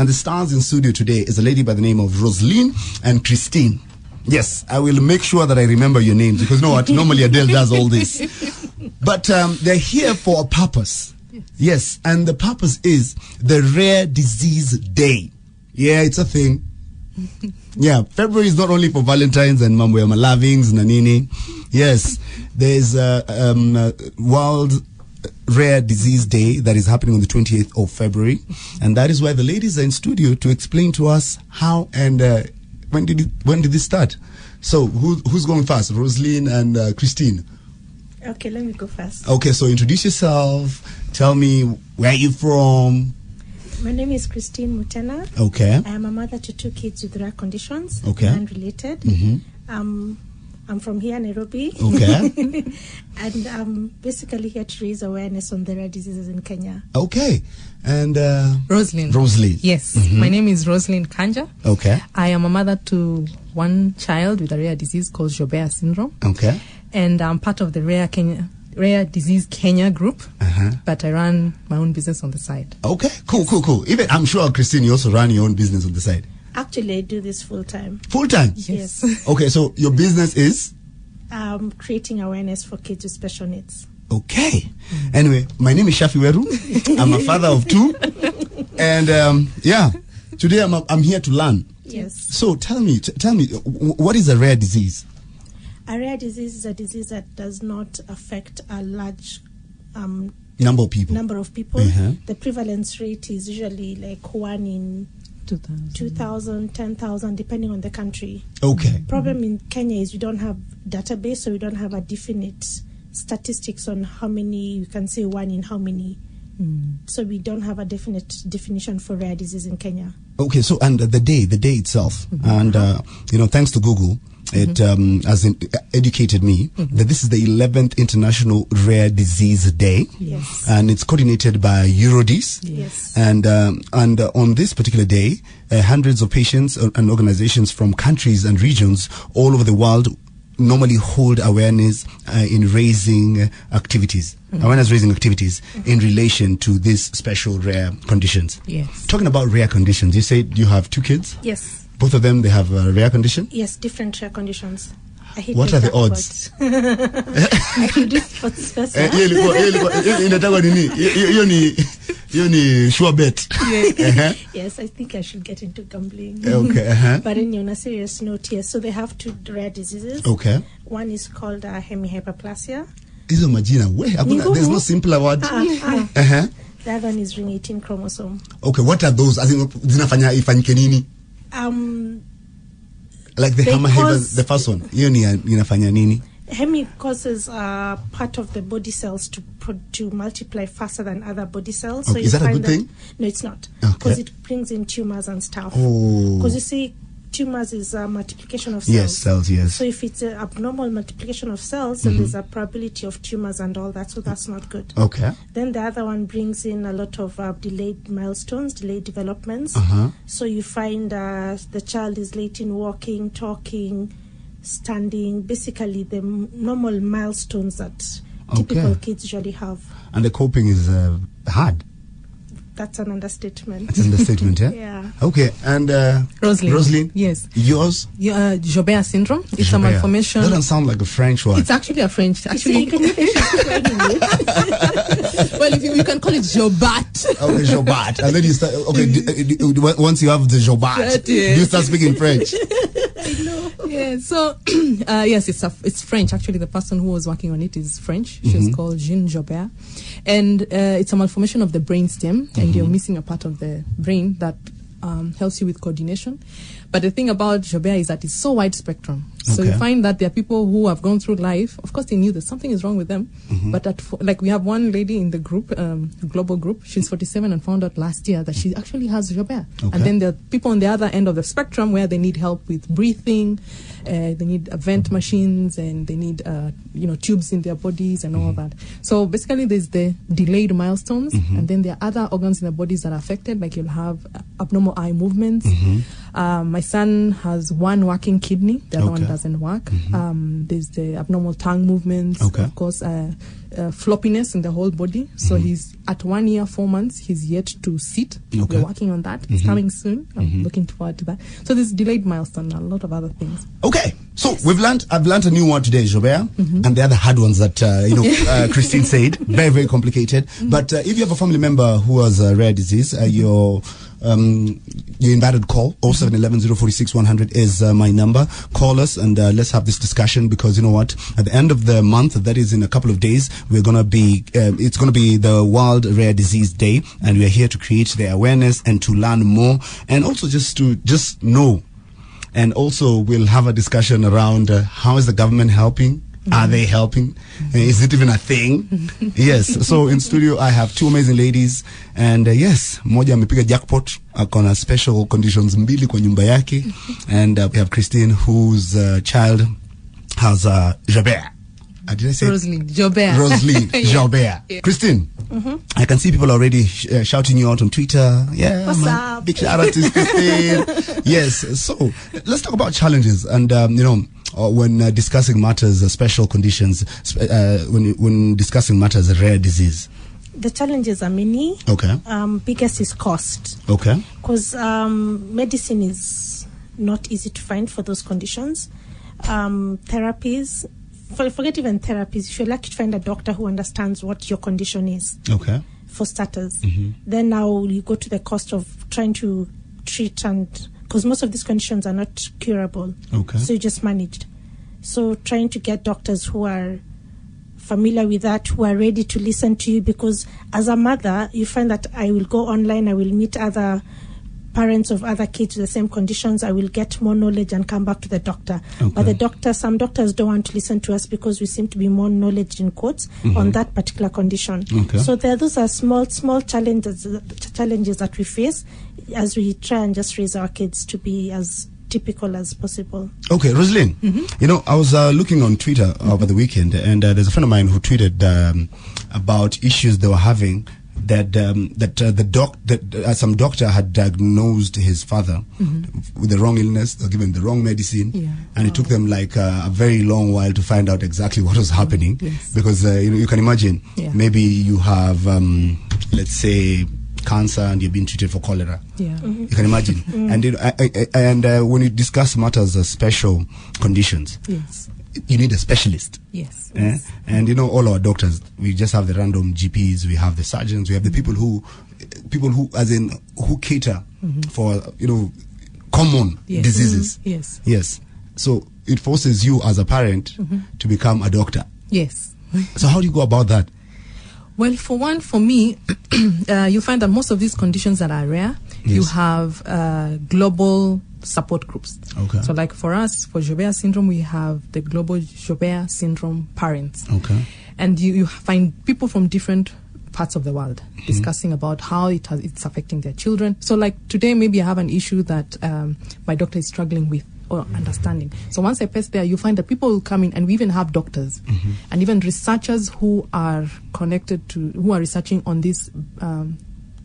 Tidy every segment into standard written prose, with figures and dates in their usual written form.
And the stars in studio today is a lady by the name of Rosaline and Christine. Yes, I will make sure that I remember your names because you know what? Normally Adele does all this. But they're here for a purpose. Yes, and the purpose is the Rare Disease Day. Yeah, it's a thing. Yeah, February is not only for Valentine's and Mambo ya Malavings, Nanini. Yes, there's World Rare Disease Day that is happening on the 28th of February. And that is why the ladies are in studio to explain to us how and when did this start. So who's going first? Rosaline and Christine. Okay, let me go first. Okay, so introduce yourself. Tell me where you're from. My name is Christine Mutena. Okay. I am a mother to 2 kids with rare conditions. Okay. Unrelated. Mm-hmm. I'm from here, Nairobi. Okay. And I'm basically here to raise awareness on the rare diseases in Kenya. Okay. And Rosaline. Rosaline. Yes. Mm-hmm. My name is Rosaline Kanja. Okay. I am a mother to 1 child with a rare disease called Joubert syndrome. Okay. And I'm part of the Rare Disease Kenya group, but I run my own business on the side. Okay, cool. Even I'm sure, Christine, you also run your own business on the side. Actually, I do this full time. Full time? Yes. Okay, so your business is? Creating awareness for kids with special needs. Okay. Anyway, my name is Shafi Weru. I'm a father of 2. And today I'm here to learn. Yes. So tell me, what is a rare disease? A rare disease is a disease that does not affect a large number of people. The prevalence rate is usually like 1 in 2,000, 10,000, depending on the country. Okay. Problem in Kenya is we don't have database, so we don't have a definite statistics on how many, you can say 1 in how many. So we don't have a definite definition for rare disease in Kenya. Okay, so and the day itself, and thanks to Google, it educated me that this is the 11th International Rare Disease Day. Yes. And it's coordinated by Eurodis. Yes. And on this particular day, hundreds of patients and organizations from countries and regions all over the world normally hold awareness in raising activities. Awareness raising activities in relation to these special rare conditions. Yes. Talking about rare conditions, you said you have 2 kids? Yes. Both of them, they have a rare condition? Yes, different rare conditions. What are the odds? I should do sports first. You ni sure bet. Yes, I think I should get into gambling. Okay. But on a serious note, yes. So they have 2 rare diseases. Okay. One is called hemihyperplasia. There's no simpler word. The other one is ring 18 chromosome. Okay, what are those? Zinafanya ifanyike nini? Like the hemihyper, the first one. Inafanya nini? Hemi causes part of the body cells to multiply faster than other body cells. Okay. So is that a good thing? No, it's not. Okay. Because it brings in tumors and stuff. Oh. Because you see, tumors is multiplication of cells. Yes, cells, yes. So if it's an abnormal multiplication of cells, then there's a probability of tumors and all that. So that's not good. Okay. Then the other one brings in a lot of delayed milestones, delayed developments. So you find the child is late in walking, talking, standing, basically the normal milestones that typical kids usually have. And the coping is hard. That's an understatement. It's an understatement, yeah? Yeah. Okay, and Rosaline? Yes. Yours? Joubert syndrome. It's a malformation. That doesn't sound like a French word. It's actually a French. Actually, you can well, if you can call it Joubert. Okay, Joubert. And then you start, once you have the Joubert, you start speaking French. No. Yeah, so yes, it's French. Actually, the person who was working on it is French. She's called Jean Joubert, and it's a malformation of the brainstem, and you're missing a part of the brain that helps you with coordination. But the thing about Joubert is that it's so wide spectrum. So you find that there are people who have gone through life. Of course, they knew that something is wrong with them. But like we have one lady in the group, global group. She's 47 and found out last year that she actually has Joubert. And then there are people on the other end of the spectrum where they need help with breathing. They need vent machines and they need tubes in their bodies and all that. So basically, there's the delayed milestones, and then there are other organs in the bodies that are affected. Like you'll have abnormal eye movements. My son has one working kidney, the other one Okay. doesn't work. There's the abnormal tongue movements, Okay. of course, floppiness in the whole body. So he's at 1 year, 4 months, he's yet to sit. Okay. We're working on that. It's coming soon. I'm looking forward to that. So there's delayed milestone, a lot of other things. Okay, so I've learned a new one today, Jobert, and the other hard ones that Christine said, very, very complicated. But if you have a family member who has a rare disease, your invited call 0711-046-100 is my number. Call us and let's have this discussion, because you know what? At the end of the month, that is in a couple of days, we're gonna be it's gonna be the World Rare Disease Day, and we are here to create the awareness and to learn more, and also just know. And also, we'll have a discussion around how is the government helping? Are they helping? Is it even a thing? Yes. So in studio, I have two amazing ladies, and yes, moja amepiga jackpot, akona special conditions mbili kwa nyumba yake, and we have Christine, whose child has Jobert. Did I say Rosaline Jobert. Rosaline Yeah. Jobert. Yeah. Christine, I can see people already shouting you out on Twitter. Yeah, What's man. up? Big shout out to Christine. Yes. So let's talk about challenges, and when discussing matters, special conditions, when discussing matters, rare disease. The challenges are many. Okay. Biggest is cost, Okay. because medicine is not easy to find for those conditions. Therapies, forget even therapies. If you're lucky to find a doctor who understands what your condition is, Okay. for starters, then now you go to the cost of trying to treat, and because most of these conditions are not curable, Okay. so you just managed. So trying to get doctors who are familiar with that, who are ready to listen to you, because as a mother, you find that I will go online, I will meet other parents of other kids with the same conditions, I will get more knowledge and come back to the doctor. But some doctors don't want to listen to us because we seem to be more knowledge in quotes on that particular condition. Okay. So those are small challenges that we face as we try and just raise our kids to be as typical as possible. Okay, Rosaline, I was looking on Twitter over the weekend, and there's a friend of mine who tweeted about issues they were having, that some doctor had diagnosed his father with the wrong illness, or given the wrong medicine, and it took them like a very long while to find out exactly what was happening. Yes. Because you can imagine, maybe you have let's say cancer and you're being treated for cholera. Yeah. You can imagine. And when you discuss matters of special conditions, Yes. you need a specialist. Yes. Eh? And all our doctors, we just have the random GPs, we have the surgeons, we have the people who cater for common diseases. Yes. Yes. So it forces you as a parent to become a doctor. Yes. So how do you go about that? Well, for me, you find that most of these conditions that are rare, you have global support groups. Okay. So like for us, for Jobert syndrome, we have the global Jobert syndrome parents. Okay. And you find people from different parts of the world discussing about how it's affecting their children. So like today, maybe I have an issue that my doctor is struggling with or understanding. So once I pass there, you find that people will come in, and we even have doctors and even researchers who are who are researching on this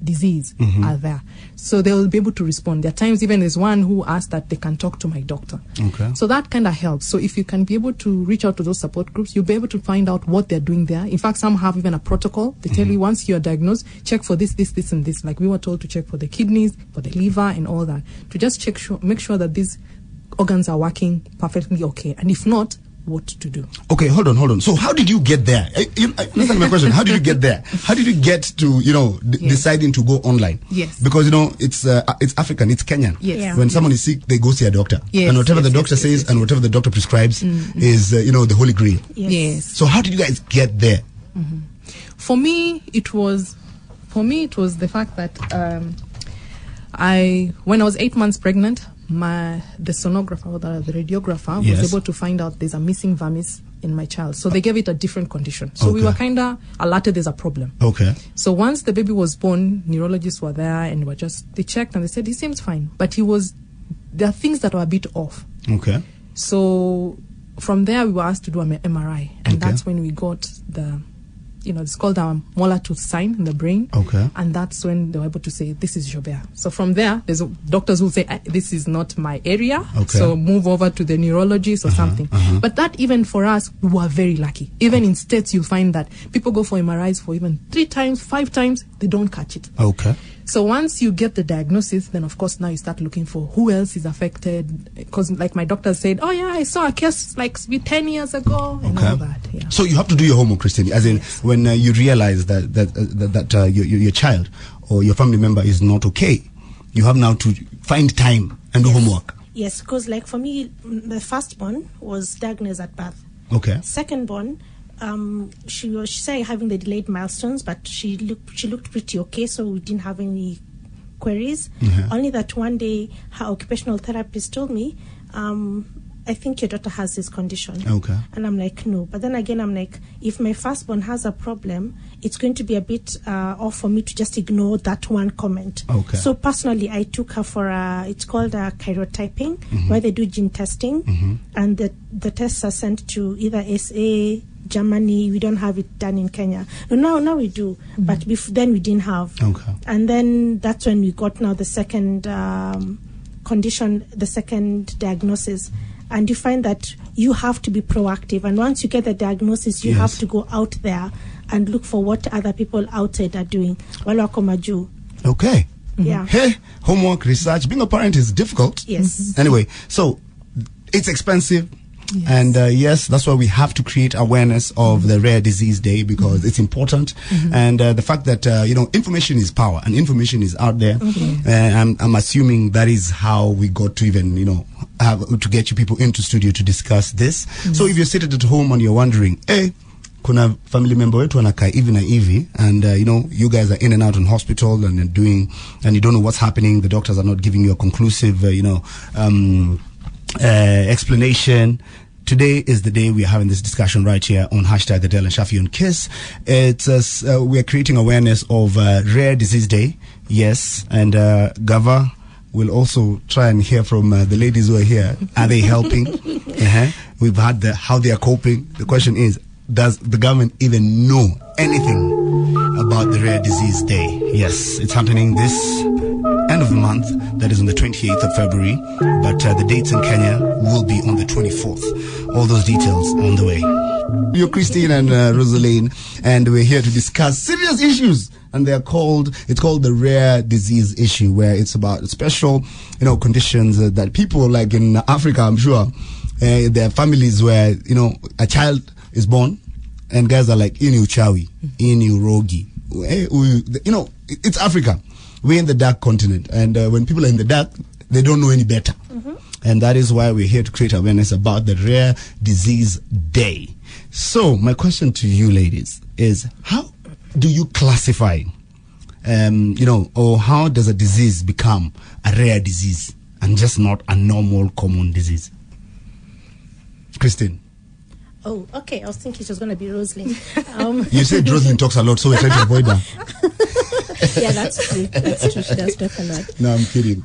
disease are there. So they will be able to respond. There are times even there's one who asked that they can talk to my doctor. Okay. So that kind of helps. So if you can be able to reach out to those support groups, you'll be able to find out what they're doing there. In fact, some have even a protocol. They tell you once you're diagnosed, check for this, and this. Like we were told to check for the kidneys, for the liver, and all that. To just make sure that these organs are working perfectly okay. And if not, what to do. Okay, hold on. So how did you get there? Understand my question. How did you get there? How did you get to, deciding to go online? Yes. Because, it's African, it's Kenyan. Yes. Yeah. When someone is sick, they go see a doctor. Yes. And whatever the doctor says and whatever the doctor prescribes is, the holy grail. Yes. So how did you guys get there? For me, it was the fact that when I was 8 months pregnant, the sonographer or the radiographer was able to find out there's a missing vermis in my child. So they gave it a different condition. So we were kind of alerted there's a problem. Okay. So once the baby was born, neurologists were there and they checked and they said he seems fine. But there are things that were a bit off. Okay. So from there we were asked to do an MRI. And that's when we got the it's called a molar tooth sign in the brain. Okay. And that's when they were able to say, this is Joubert. So from there, there's doctors who say, this is not my area. Okay. So move over to the neurologist or something. But that, even for us, we were very lucky. Even in states, you'll find that people go for MRIs for even 3 times, 5 times, they don't catch it. Okay. So once you get the diagnosis, then of course now you start looking for who else is affected. Because like my doctor said, oh yeah, I saw a case like 10 years ago and all that. Yeah. So you have to do your homework, Christine. As in, when you realize that your child or your family member is not okay, you have now to find time and do homework. Yes, because like for me, the firstborn was diagnosed at birth. Okay. Secondborn, she said having the delayed milestones, but she looked pretty okay, so we didn't have any queries. Only that one day her occupational therapist told me, I think your daughter has this condition. Okay. And I'm like, no. But then again, I'm like, if my firstborn has a problem, it's going to be a bit off for me to just ignore that one comment. Okay. So personally, I took her for it's called chirotyping, where they do gene testing, and the tests are sent to either SA, Germany. We don't have it done in Kenya. No, now we do, but then we didn't have. Okay. And then that's when we got now the second condition, the second diagnosis. And you find that you have to be proactive. And once you get the diagnosis, you have to go out there and look for what other people outside are doing. Okay. Yeah. Hey, homework, research. Being a parent is difficult. Yes. Anyway, so it's expensive. Yes. And yes, that's why we have to create awareness of the Rare Disease Day, because it's important. And the fact that, information is power and information is out there. I'm assuming that is how we got to even, have to get you people into studio to discuss this. So if you're seated at home and you're wondering, hey, kuna family member wetu anakaa hivi na hivi, and you guys are in and out in hospital and you don't know what's happening, the doctors are not giving you a conclusive explanation. Today is the day we are having this discussion right here on hashtag the Del and Shafi on Kiss. It's we are creating awareness of Rare Disease Day. Yes, and Gava will also try and hear from the ladies who are here. Are they helping? We've had how they are coping. The question is, does the government even know anything about the Rare Disease Day? Yes, it's happening this end of the month. That is on the 28th of February. But the dates in Kenya will be on the 24th. All those details on the way. You're Christine and Rosaline, and we're here to discuss serious issues. And it's called the Rare Disease Issue, where it's about special, conditions that people like in Africa, I'm sure, there are families where, a child is born and guys are like, ini uchawi, ini urogi. It's Africa. We're in the dark continent. And when people are in the dark, they don't know any better. And that is why we're here to create awareness about the Rare Disease Day. So my question to you ladies is, how do you classify, or how does a disease become a rare disease and just not a normal common disease? Christine. Oh, okay. I was thinking she was going to be Rosaline. You said Rosaline talks a lot, so we're trying to avoid her. Yeah, that's true. That's true. She does talk a lot. No, I'm kidding.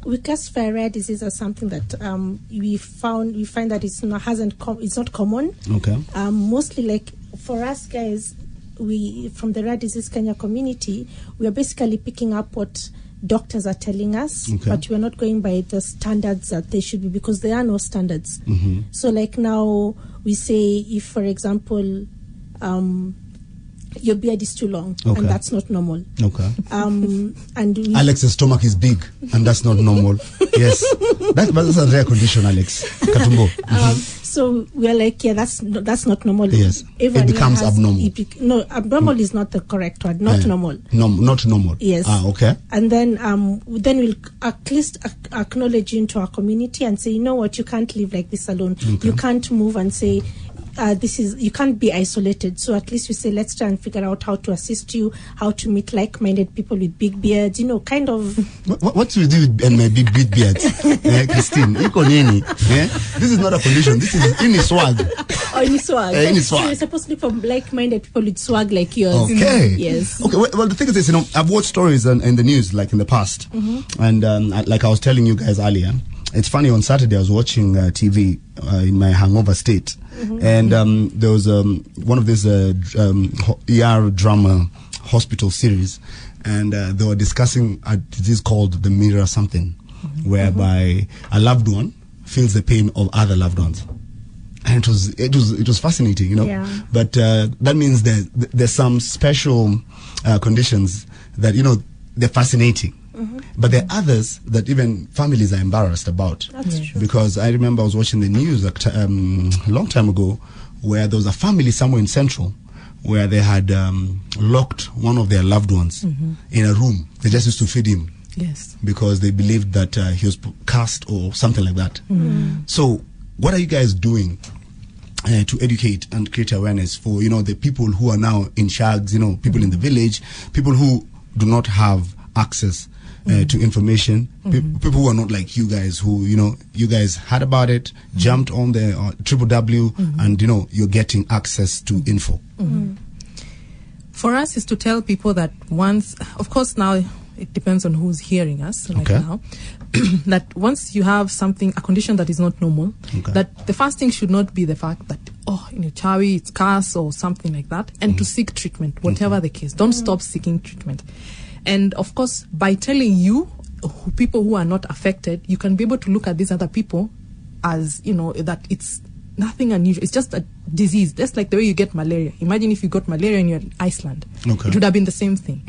We classify rare disease as something that we find that it's not common. Okay. Mostly, like for us guys, we from the Rare Disease Kenya community, we are basically picking up what doctors are telling us, but we're not going by the standards that they should be, because there are no standards. So like now we say, if for example your beard is too long, and that's not normal. And Alex's stomach is big, and that's not normal. Yes, that's a rare condition, Alex Katumbo. So we're like, yeah, that's not normal. Yes, it becomes abnormal. Abnormal is not the correct word. Not normal. No, not normal. Yes. Okay. And then we'll at least acknowledge you into our community and say, you know what, you can't live like this alone. You can't move and say, you can't be isolated. So at least we say, let's try and figure out how to assist you, how to meet like-minded people with big beards, kind of. What's with you and my big beards? Christine, this is not a condition. This is any swag. Oh, any swag. Any swag. So you're supposed to be from like-minded people with swag like yours. Okay. Yes. Okay. Well, the thing is this, I've watched stories in the news like in the past, and like I was telling you guys earlier, It's funny, on Saturday I was watching TV in my hangover state, and there was one of these ER drama hospital series, and they were discussing a disease called the mirror something, whereby a loved one feels the pain of other loved ones. And it was fascinating, you know. Yeah. But that means there's some special conditions that, you know, they're fascinating. But there are others that even families are embarrassed about. That's true. Because I remember I was watching the news a long time ago, where there was a family somewhere in Central where they had locked one of their loved ones in a room. They just used to feed him. Yes. Because they believed that he was cursed or something like that. So what are you guys doing to educate and create awareness for, you know, the people who are now in shags, you know, people in the village, people who do not have access to information, people who are not like you guys, who, you know, you guys heard about it, jumped on the www, and, you know, you're getting access to info. For us is to tell people that once, of course now it depends on who's hearing us right now, that once you have something, a condition that is not normal, that the first thing should not be the fact that, oh, in Uchawi, it's curse or something like that, and to seek treatment, whatever the case. Don't stop seeking treatment. And of course, by telling you, people who are not affected, you can be able to look at these other people as, you know, that it's nothing unusual. It's just a disease. Just like the way you get malaria. Imagine if you got malaria and you're in Iceland. It would have been the same thing.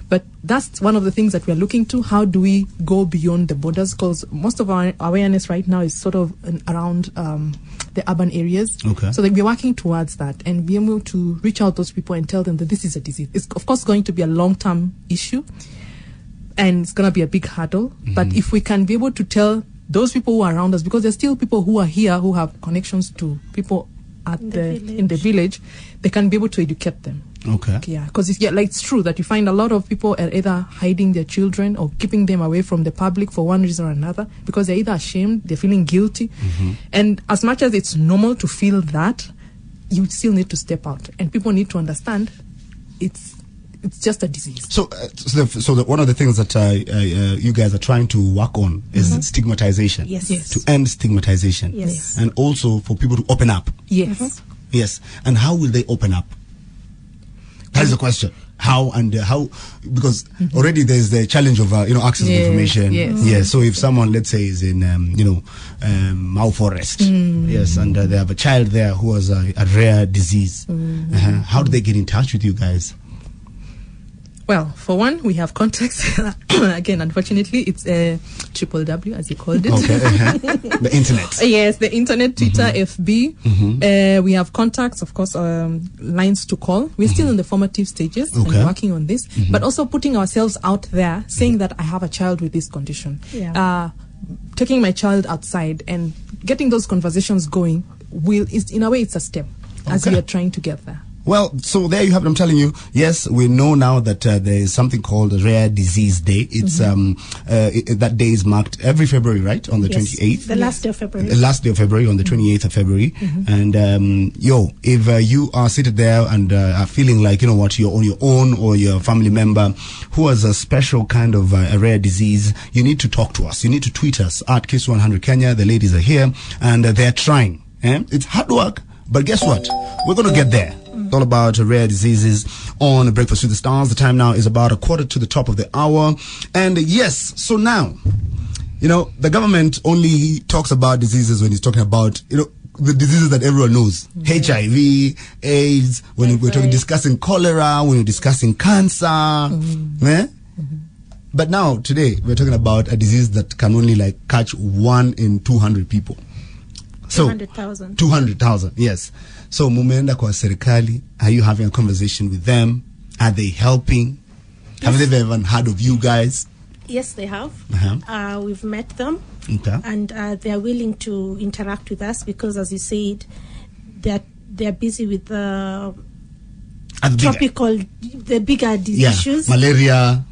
But that's one of the things that we are looking to. How do we go beyond the borders? Because most of our awareness right now is sort of around the urban areas. So that we're working towards that and be able to reach out those people and tell them that this is a disease. It's of course going to be a long-term issue and it's going to be a big hurdle. But if we can be able to tell those people who are around us, because there's still people who are here who have connections to people at in the village, they can be able to educate them. Yeah, because it's true that you find a lot of people are either hiding their children or keeping them away from the public for one reason or another, because they're either ashamed, they're feeling guilty. And as much as it's normal to feel that, you still need to step out, and people need to understand it's just a disease. So one of the things that you guys are trying to work on is stigmatization. Yes. To end stigmatization. Yes. And also for people to open up. Yes. Yes. And how will they open up? That is the question. How and how? Because already there's the challenge of access to information. Yes. So if someone, let's say, is in Mau Forest, yes, and they have a child there who has a rare disease, how do they get in touch with you guys? Well, for one, we have contacts. Again, unfortunately, it's www, as you called it. The internet. Yes, the internet, Twitter, FB. We have contacts, of course, lines to call. We're still in the formative stages and working on this, but also putting ourselves out there, saying that I have a child with this condition. Taking my child outside and getting those conversations going in a way, it's a step as we are trying to get there. Well, so there you have it. I'm telling you, yes, we know now that there is something called Rare Disease Day. It's that day is marked every February, right? On the 28th. The last day of February. The last day of February, on the 28th of February. And if you are seated there and are feeling like, you know what, you're on your own, or your family member who has a special kind of a rare disease, you need to talk to us. You need to tweet us at Kiss100 Kenya. The ladies are here and they're trying. It's hard work, but guess what? We're going to get there. It's all about rare diseases on Breakfast with the Stars. The time now is about 1:15. And yes, so now, the government only talks about diseases when it's talking about, the diseases that everyone knows. HIV, AIDS, when we're discussing cholera, when we're discussing cancer. But now, today, we're talking about a disease that can only catch 1 in 200 people. So 200,000. 200,000, yes. So, mumeenda kwa serikali, are you having a conversation with them? Are they helping? Have they ever heard of you guys? Yes, they have. We've met them. And they are willing to interact with us because, as you said, they're busy with the bigger issues. Malaria,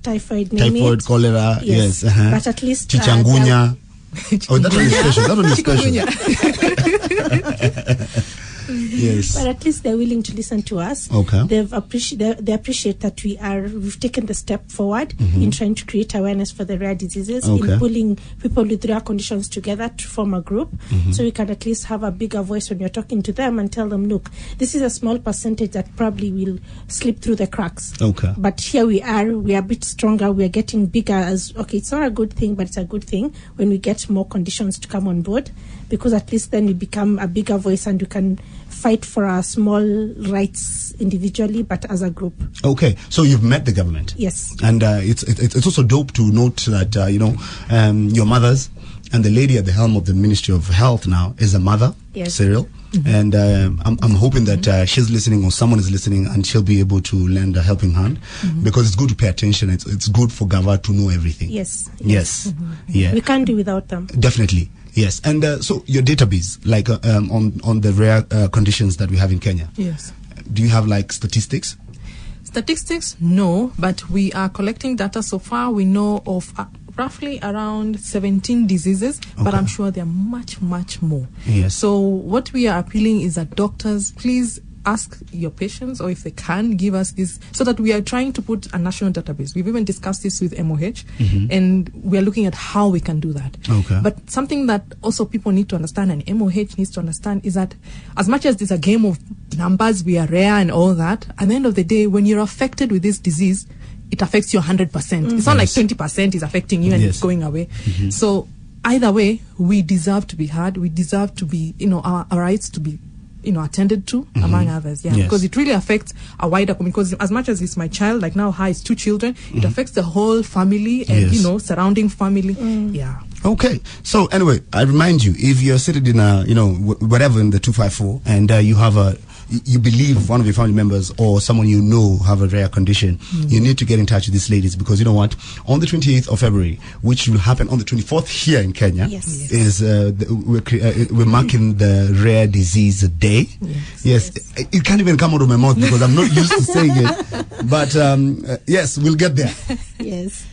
typhoid, cholera, yes. But at least Chichangunya. Oh, that one is special. Yes. But at least they're willing to listen to us. Okay. They appreciate that we've taken the step forward in trying to create awareness for the rare diseases, Okay. in pulling people with rare conditions together to form a group, so we can at least have a bigger voice when you're talking to them and tell them, look, this is a small percentage that probably will slip through the cracks. Okay. But here we are a bit stronger, we are getting bigger as, okay, it's not a good thing, but it's a good thing when we get more conditions to come on board, because at least then we become a bigger voice and we can fight for our small rights individually, but as a group. Okay, so you've met the government. Yes. And it's also dope to note that, your mothers and the lady at the helm of the Ministry of Health now is a mother, Yes. Cyril. And I'm hoping that she's listening or someone is listening and she'll be able to lend a helping hand, because it's good to pay attention. It's good for Gava to know everything. Yes. Yes. Yeah. We can't do without them. Definitely. Yes. And so your database, like on the rare conditions that we have in Kenya. Yes. Do you have like statistics? Statistics, no, but we are collecting data. So far, we know of roughly around 17 diseases, but I'm sure there are much, much more. Yes. So what we are appealing is that doctors, please ask your patients, or if they can, give us this, so that we are trying to put a national database. We've even discussed this with MOH, and we are looking at how we can do that. Okay. But something that also people need to understand, and MOH needs to understand, is that as much as there's a game of numbers, we are rare and all that, at the end of the day, when you're affected with this disease, it affects you 100%. It's not like 20% is affecting you and it's going away. So either way, we deserve to be heard. We deserve to be, our rights to be, attended to, among others. Yeah, Yes. because it really affects a wider community. Because as much as it's my child, like now, has 2 children, it affects the whole family and, Yes. surrounding family. Yeah. Okay. So anyway, I remind you, if you're seated in whatever in the 254 and you have you believe one of your family members or someone you know have a rare condition, you need to get in touch with these ladies, because you know what? On the 28th of February, which will happen on the 24th here in Kenya, Yes. is we're marking the Rare Disease Day. Yes. It can't even come out of my mouth because I'm not used to saying it. But yes, we'll get there. Yes.